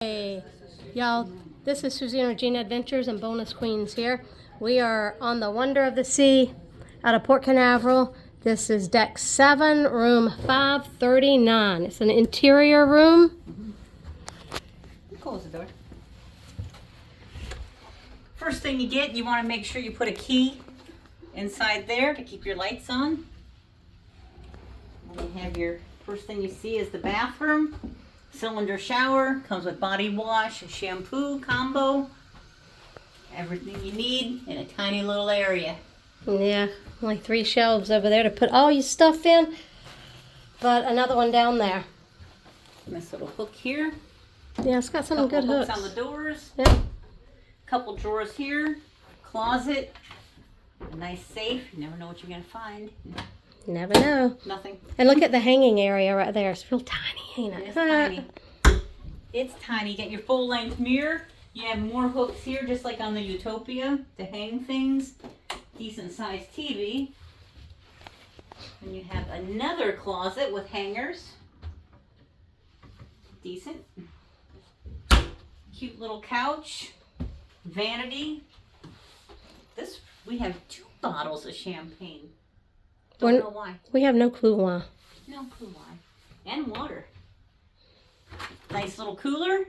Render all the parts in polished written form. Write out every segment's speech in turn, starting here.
Hey, y'all, this is Susie and Regina Adventures and Bonus Queens here. We are on the Wonder of the Sea out of Port Canaveral. This is deck 7, room 539. It's an interior room. Close the door. First thing you get, you want to make sure you put a key inside there to keep your lights on. And you have your, first thing you see is the bathroom. Cylinder shower, comes with body wash, shampoo combo. Everything you need in a tiny little area. Yeah, like 3 shelves over there to put all your stuff in, but another one down there. Nice little hook here. Yeah, it's got some good hooks. On the doors. Yeah. Couple drawers here. Closet. A nice safe. You never know what you're going to find. Never know. Nothing. And look at the hanging area right there. It's real tiny, ain't it? It's tiny. It's tiny. You get your full-length mirror. You have more hooks here, just like on the Utopia, to hang things. Decent-sized TV. And you have another closet with hangers. Decent. Cute little couch. Vanity. This, we have 2 bottles of champagne. Don't know why. We have no clue why. No clue why. And water. Nice little cooler.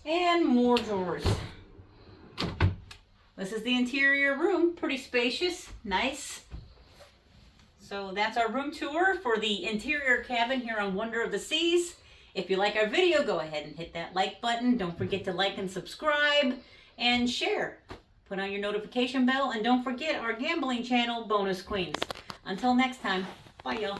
And more drawers. This is the interior room. Pretty spacious. Nice. So that's our room tour for the interior cabin here on Wonder of the Seas. If you like our video, go ahead and hit that like button. Don't forget to like and subscribe and share. Put on your notification bell, and don't forget our gambling channel, Bonus Queens. Until next time, bye y'all.